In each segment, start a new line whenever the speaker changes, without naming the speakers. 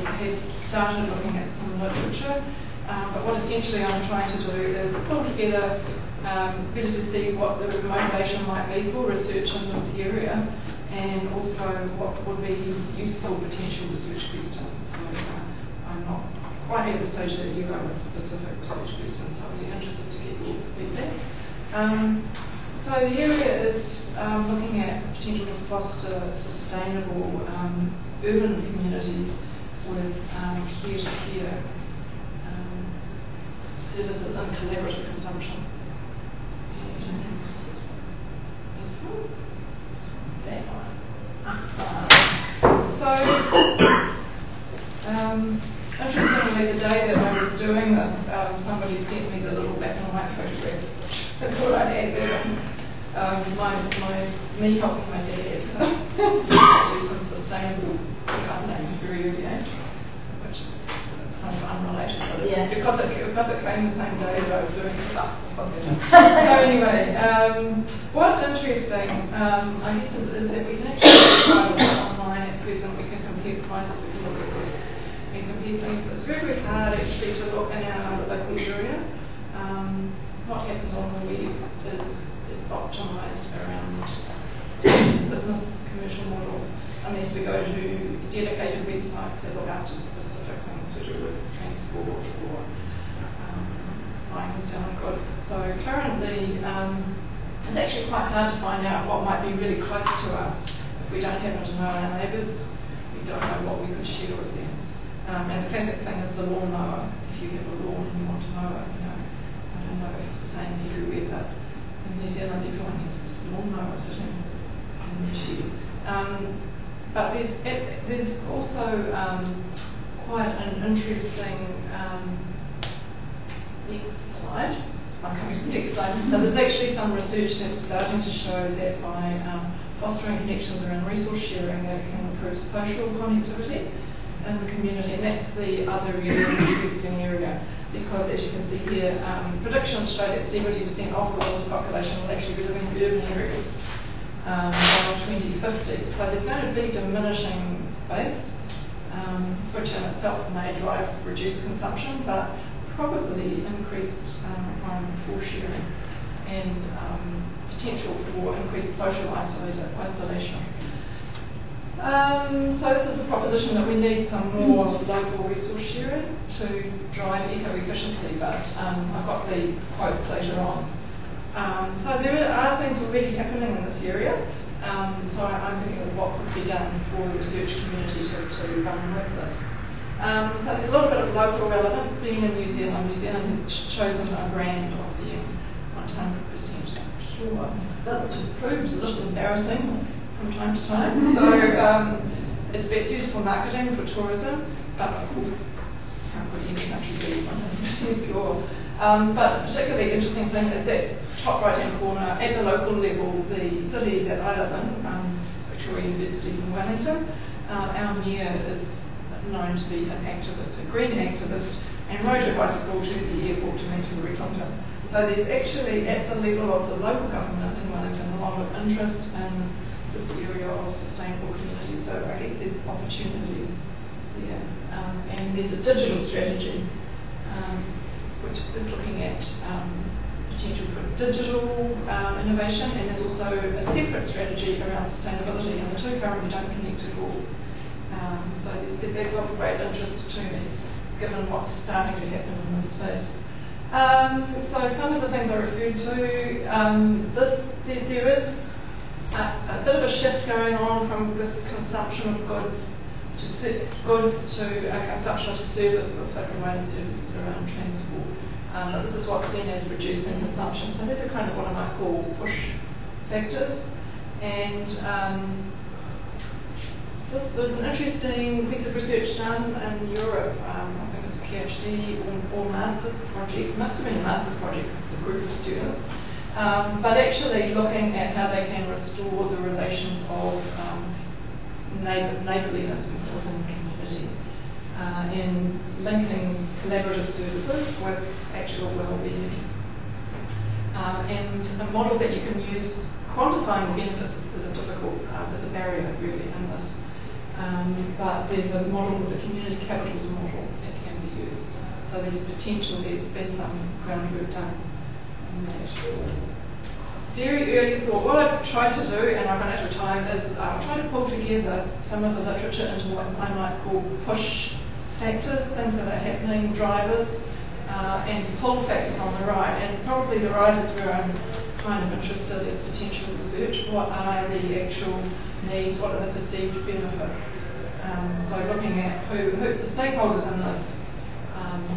had started looking at some literature, but what essentially I'm trying to do is pull together really to see what the motivation might be for research in this area, and also what would be useful potential research questions. So I'm not quite at the stage that you are with specific research questions, so I'll be interested to get your feedback. So the area is looking at potential to foster sustainable urban communities with peer-to-peer services and collaborative consumption. Interestingly, the day that I was doing this, somebody sent me the little black and white photograph, which I thought I'd add that in. Me helping my dad do some sustainable gardening very early age, which is kind of unrelated, but it's because it came the same day that I was doing stuff. So anyway, what's interesting, I guess, is that we can actually try a lot online at present. We can compare prices, we can look at goods, we can compare things. It's very, very hard actually to look in our local area. What happens on the web is optimised around business commercial models, unless we go to dedicated websites that look after specific things to do with transport or buying and selling goods. So currently, it's actually quite hard to find out what might be really close to us if we don't happen to know our neighbours. We don't know what we could share with them. And the classic thing is the lawnmower. If you have a lawn and you want to mow it, I don't know if it's the same everywhere, but in New Zealand everyone has this lawnmower sitting in their shed. But there's also quite an interesting next slide. I'm coming to the next slide. Now, there's actually some research that's starting to show that by fostering connections around resource sharing, that it can improve social connectivity in the community, and that's the other really interesting area. Because as you can see here, predictions show that 70% of the world's population will actually be living in urban areas by 2050. So there's going to be diminishing space, which in itself may drive reduced consumption, but probably increased requirement for sharing and potential for increased social isolation. So this is the proposition that we need some more local resource sharing to drive eco-efficiency, but I've got the quotes later on. So there are things already happening in this area, so I'm thinking of what could be done for the research community to run with this. So there's a little bit of local relevance. Being in New Zealand, New Zealand has chosen a brand of being 100% pure, which has proved a little embarrassing from time to time. So it's used for marketing, for tourism, but of course, can't put any country be 100% pure. But a particularly interesting thing is that top right-hand corner, at the local level, the city that I live in, Victoria University's in Wellington, our mayor is known to be an activist, a green activist, and rode a bicycle to the airport to meet Hillary Clinton. So there's actually, at the level of the local government in Wellington, a lot of interest in this area of sustainable communities. So I guess there's opportunity there. And there's a digital strategy which is looking at potential for digital innovation, and there's also a separate strategy around sustainability, and the two currently don't connect at all. So that's of great interest to me, given what's starting to happen in this space. So some of the things I referred to, there is a bit of a shift going on from this consumption of goods to a consumption of services, like providing services around transport. But this is what's seen as reducing consumption. So these are kind of what I might call push factors. And there's an interesting piece of research done in Europe. I think it's a PhD or master's project. Must have been a master's project because it's a group of students. But actually looking at how they can restore the relations of neighbourliness within the community in linking collaborative services with actual well-being. And a model that you can use, quantifying the benefits is a difficult, is a barrier really in this. But there's a model, the community capitals model that can be used. So there's potential there. There's been some groundwork done on that. Very early thought. What I've tried to do, and I've run out of time, is try to pull together some of the literature into what I might call push factors, things that are happening, drivers, and pull factors on the right. And probably the right is where I'm kind of interested as potential research. What are the actual needs? What are the perceived benefits? So looking at who the stakeholders in this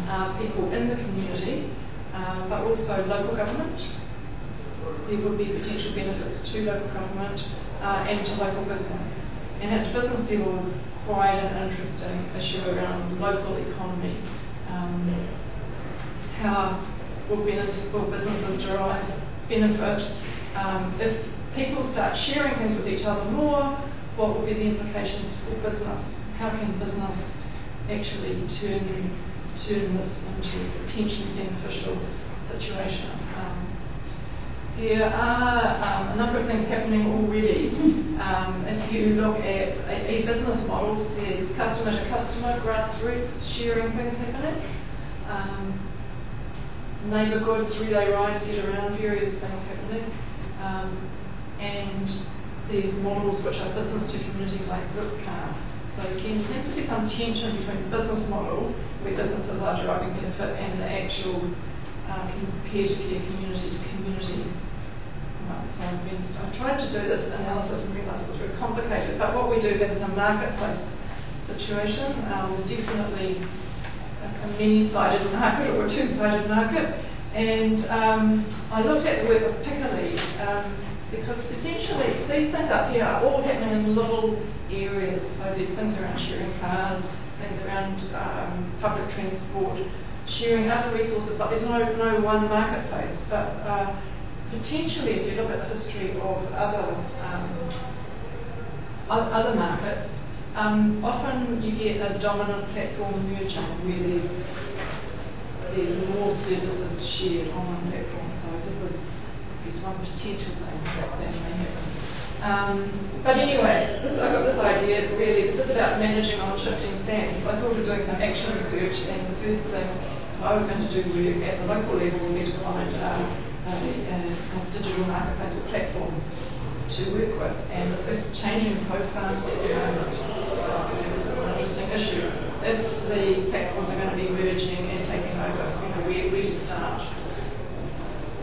are people in the community, but also local government. There would be potential benefits to local government and to local business. And at business level is quite an interesting issue around local economy. How will businesses derive benefit? If people start sharing things with each other more, what will be the implications for business? How can business actually turn this into a potentially beneficial situation? There are a number of things happening already. If you look at e-business models, there's customer to customer, grassroots sharing things happening. Neighbourhoods, relay rides, get around, various things happening. And these models which are business to community like Zipcar. So again, there seems to be some tension between the business model, where businesses are deriving benefit, and the actual peer-to-peer, community to community. So I tried to do this analysis and realised it was very complicated, but what we do have is a marketplace situation. There's definitely a many-sided market or a two-sided market, and I looked at the work of Piccoli because essentially these things up here are all happening in little areas. So there's things around sharing cars, things around public transport, sharing other resources, but there's no one marketplace. But potentially, if you look at the history of other markets, often you get a dominant platform emerging where there's more services shared on one platform. So this is one potential thing that may happen. But anyway, I got this idea really. This is about managing on shifting sands. I thought of doing some action research, and the first thing I was going to do work at the local level would be to find a digital marketplace or platform to work with, and it's changing so fast at the moment. This is an interesting issue. If the platforms are going to be merging and taking over, where to start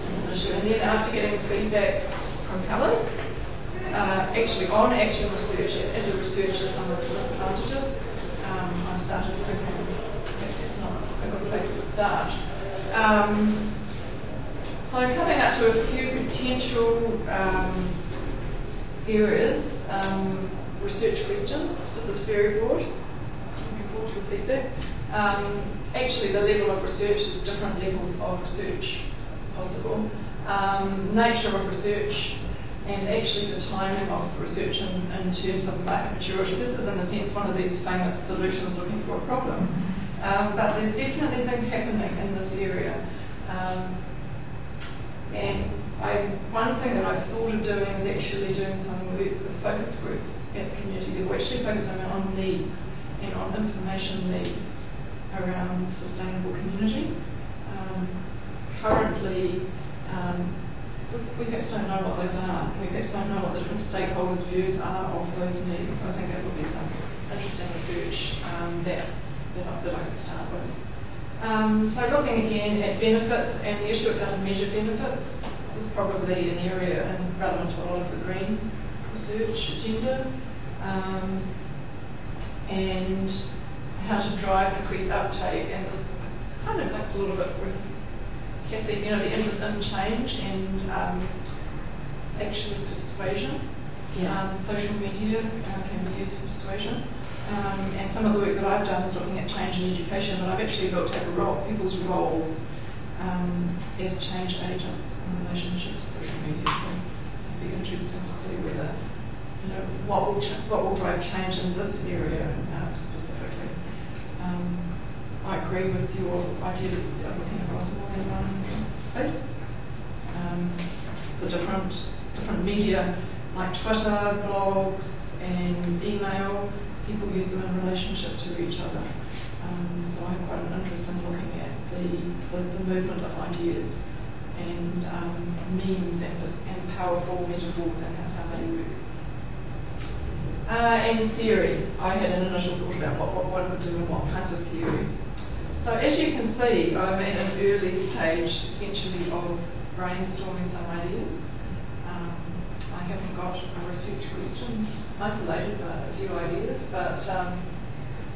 is an issue. And then after getting feedback from Helen, actually on action research, as a researcher, some of the disadvantages, I started thinking perhaps it's not a good place to start. So coming up to a few potential areas, research questions. This is very broad. Looking forward to your feedback. Actually, the level of research is different levels of research possible. Nature of research, and actually the timing of research in terms of market maturity. This is, in a sense, one of these famous solutions looking for a problem. But there's definitely things happening in this area. And one thing that I've thought of doing is actually doing some work with focus groups at the community level, actually focusing on needs and on information needs around sustainable community. Currently, we perhaps don't know what those are. We perhaps don't know what the different stakeholders' views are of those needs. So I think that would be some interesting research that I could start with. So looking again at benefits and the issue of how to measure benefits. This is probably an area relevant to a lot of the green research agenda. And how to drive increased uptake. And this kind of links a little bit with Kathy, the interest in change and actually persuasion. Yeah. Social media can be used for persuasion. And some of the work that I've done is looking at change in education, but I've actually looked at people's roles as change agents in relationship to social media. So it'd be interesting to see whether, what will drive change in this area specifically. I agree with your idea of looking across more than one space. The different media like Twitter, blogs, and email people use them in relationship to each other. So I have quite an interest in looking at the movement of ideas and memes and powerful metaphors and how they work. And theory. I had an initial thought about what one would do and what kinds of theory. So as you can see, I'm at an early stage essentially of brainstorming some ideas. I haven't got a research question isolated, but a few ideas. But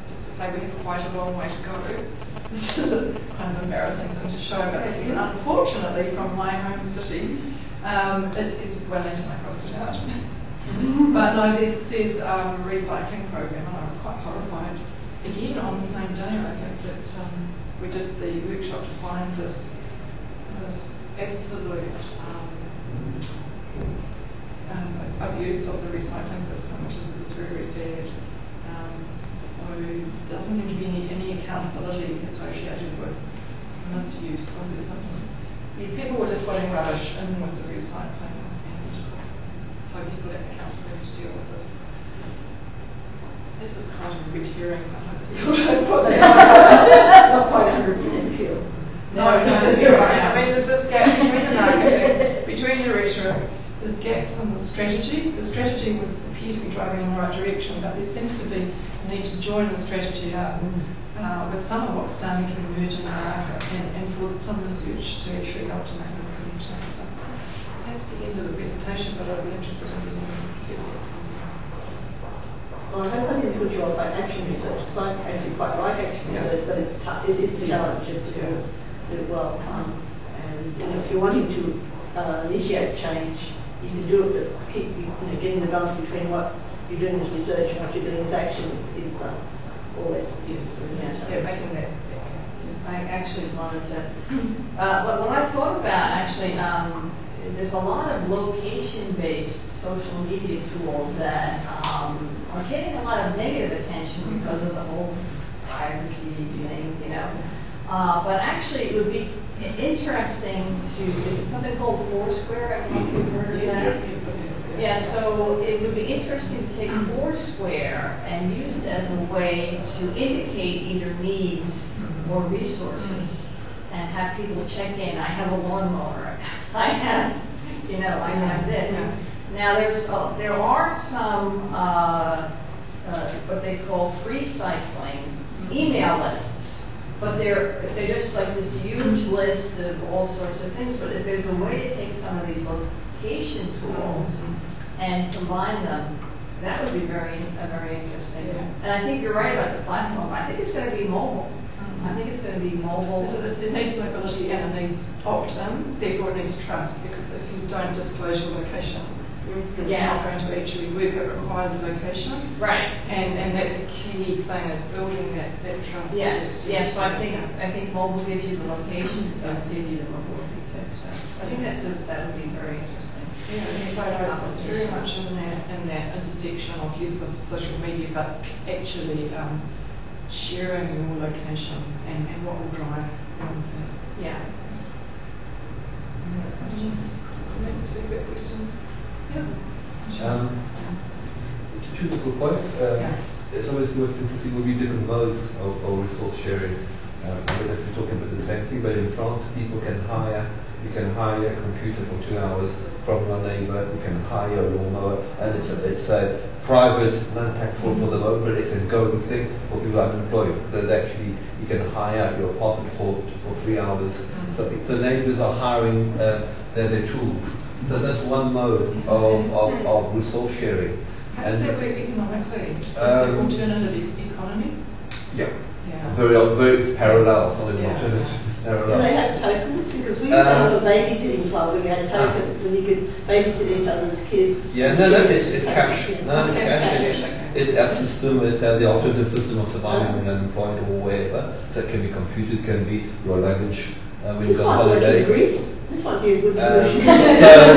just to say we have quite a long way to go. This is a kind of embarrassing thing to show, but this is unfortunately from my home city. It's Wellington, I crossed it out. But no, there's a recycling program, and I was quite horrified. Again, on the same day, I think that we did the workshop to find this absolute abuse of the recycling system, which is very, very sad. So there doesn't seem to be any accountability associated with misuse of the systems. These people were just putting rubbish in with the recycling, and so people at the council have to deal with this. This is kind of a red herring, but I just thought I'd put that.
Not quite 100% pure.
No, that's right. I mean, there's this gap between the marketing, between the rhetoric, there's gaps in the strategy. The strategy would appear to be driving in the right direction, but there seems to be a need to join the strategy up with some of what's starting to emerge in the market and for some research to actually help to make those connections. So that's the end of the presentation, but I'd be interested in getting feedback.
Well, I hope I didn't put you off by action research, because I actually quite like action research, but it's tough. It is a challenge to do it well. And if you're wanting to initiate change, you can do it, but keep getting the balance between what you're doing as research and what you're doing as action is always
Making that.
I actually wanted to. But what I thought about actually, there's a lot of location-based social media tools that are getting a lot of negative attention because of the whole privacy thing, But actually, it would be interesting to. Is it something called Foursquare? I don't know if you've heard of that.
Yes.
Yeah, so it would be interesting to take Foursquare and use it as a way to indicate either needs or resources and have people check in. I have a lawnmower. I have, I have this. Now there are some what they call free cycling email lists, but they're just like this huge list of all sorts of things. But if there's a way to take some of these location tools and combine them, that would be very interesting. Yeah. And I think you're right about the platform. I think it's going to be mobile. I think it's going to be mobile.
So it needs mobility and it needs opt-in, therefore it needs trust, because if you don't disclose your location, it's not going to actually work. It requires a location.
Right.
And that's a key thing, is building that trust.
Yes. So I think mobile gives you the location, it does give you the mobility too. So I think that would be very interesting.
Yeah, and so it's very much in that intersection of use of social media, but actually sharing your location and what will drive that.
Yeah.
Comments, feedback, questions? Yeah.
Two little points. It's always interesting. Will be different modes of resource sharing. I don't know if you're talking about the same thing, but in France, people can hire. You can hire a computer for 2 hours from your neighbor. You can hire a lawnmower, and it's a private, non-taxable for the moment, but it's a going thing for people unemployed. So actually, you can hire your apartment for 3 hours. So neighbors are hiring their tools. So that's one mode of resource sharing.
How does that work economically? Is there alternative economy?
Yeah. Very it's parallel. It's not an alternative. It's parallel.
And they have tokens, because we used to have a babysitting club where we had tokens and you could babysit each other's kids.
Yeah, no, it's cash. No, it's cash. It's a system. It's the alternative system of surviving when unemployed or wherever. So it can be computers, can be your luggage when you go on holiday.
This might be a good solution.
So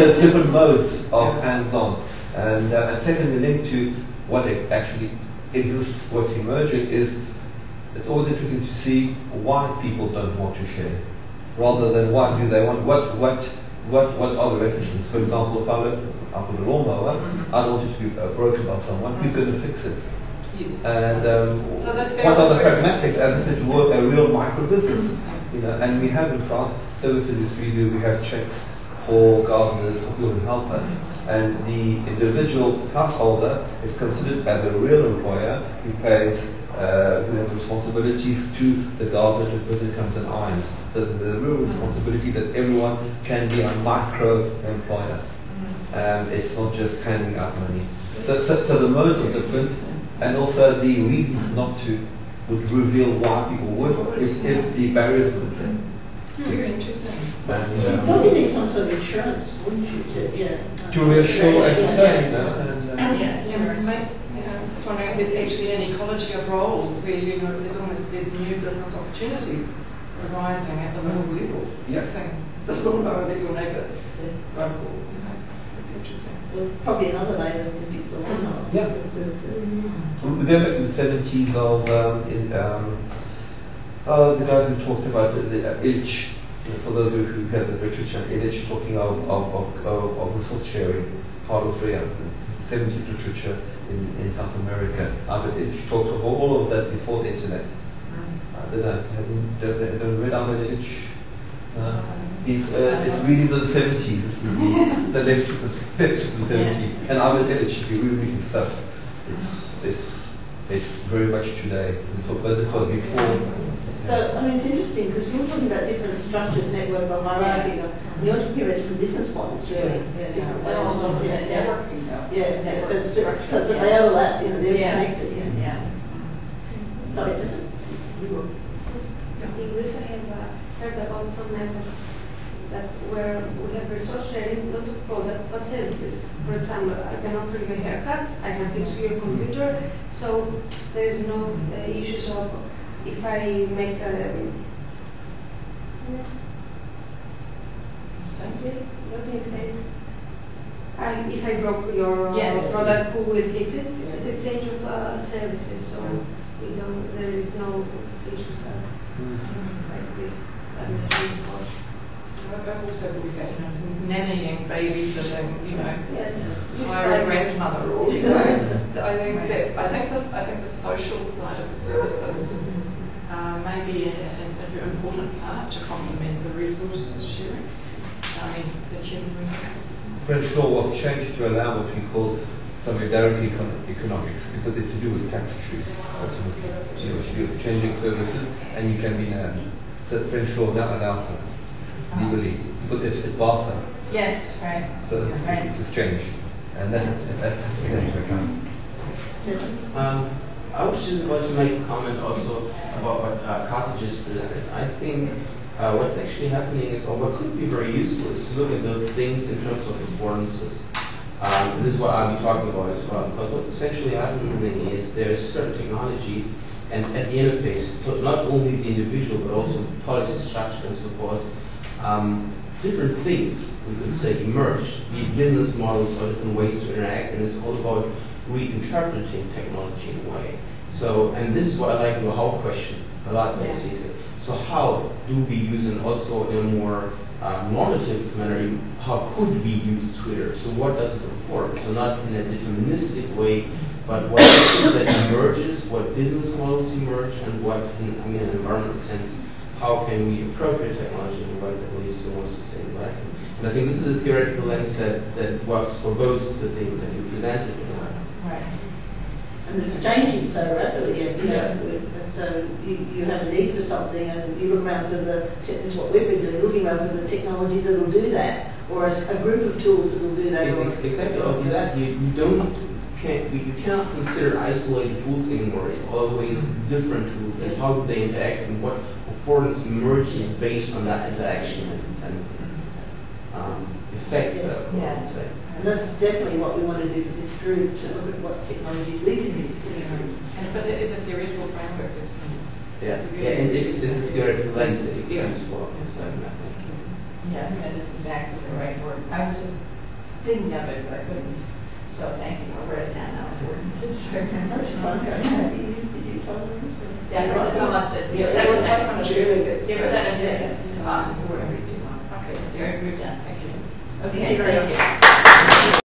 there's different modes of hands-on. And secondly, linked to what actually exists, what's emerging, is it's always interesting to see why people don't want to share, rather than what do they want. What what are the reticence? For example, if I put a lawnmower, I don't want it to be broken by someone. Who's going to fix it?
Yes.
And
So those
what are the
barriers-
pragmatics as if it were a real micro business? You know, and we have in France, service industry, we have checks for gardeners, for people who help us. And the individual householder is considered as a real employer who pays, who has responsibilities to the gardener who comes and irons. So the real responsibility that everyone can be a micro employer. It's not just handing out money. So the modes are different, and also the reasons not to would reveal why people would if the barriers weren't there.
Very interesting.
And,
Probably need some sort of insurance, wouldn't you,
to reassure and to say, you know,
Just wondering if there's actually an ecology of roles where there's new business opportunities arising at the local level.
Yeah.
Fixing the lawnmower that your neighbour broke. Would be interesting.
Well, probably another name would be Solana.
Yeah. We go back to the 70s of the guys who talked about the Illich. For those who have the literature, Illich talking of resource sharing, Paulo Freire. It's the 70s literature in South America. Albert Illich talked of all of that before the internet. I don't know. Has anyone read Albert Illich? It's really the 70s. It's the left of the 70s. And Albert Illich, if you really read his stuff, it's very much today. But this was before.
So, I mean, it's interesting because you're talking about different structures, network or hierarchy, and you're talking about different business models, really. Different ways of
networking,
but they overlap, they're connected. Sorry,
In Greece, I have heard about some networks that where we have resource sharing, not of products but services. For example, I can offer you a haircut, I can fix your computer, so there is no issues of if I make a what is it? If I broke your product, who will fix it? It's exchange of services, so there is no issues like this.
So I've also looked at nannying, babysitting,
Yes.
hiring a grandmother, or I think the social side of the services may be an important part to complement the resource sharing. The human resources.
French law was changed to allow what we call solidarity economics because it's to do with tax trees. Ultimately, you're changing services and you can be named. So French law now allows that legally, but it's barter.
Yes, right.
So it's exchange, and that has to be taken into account.
I was just about to make a comment also about what Kata just presented. I think what's actually happening is, or what could be very useful, is to look at those things in terms of affordances. This is what I'll be talking about as well, because what's essentially happening is there's certain technologies and at the interface, not only the individual but also policy structure and so forth, different things, we could say, emerge, be it business models or different ways to interact, and it's all about reinterpreting technology in a way. So, and this is what I like the how question a lot, basically. So how do we use it also in a more normative manner? How could we use Twitter? So what does it afford? So not in a deterministic way, but what that emerges, what business models emerge, and what, in an environmental sense, how can we appropriate technology in a way that leads to more sustainable action? And I think this is a theoretical lens that works for both the things that you presented.
Right.
And it's changing so rapidly, and so you have a need for something, and you look around for this is what we've been doing, looking around for the technologies that will do that, or a group of tools that will do that.
Exactly. Of that, you cannot consider isolated tools anymore. It's always different tools, and how do they interact, and what affordance emerges based on that interaction and effects that I would say.
And that's definitely what we want to do for this group, to look at what technologies we can use.
But there is a theoretical framework that's
and it's a theoretical lens that you can use for.
Yeah, that is exactly the right word. I was thinking of it, but I couldn't. So thank you. I'll write it down now.
That's fun. Did you tell them?
Yeah, it's almost
Yeah,
seven
that was
seconds.
really good.
Give 7 seconds on whoever you do want. Okay, there, you're done. Thank you. Okay, thank you.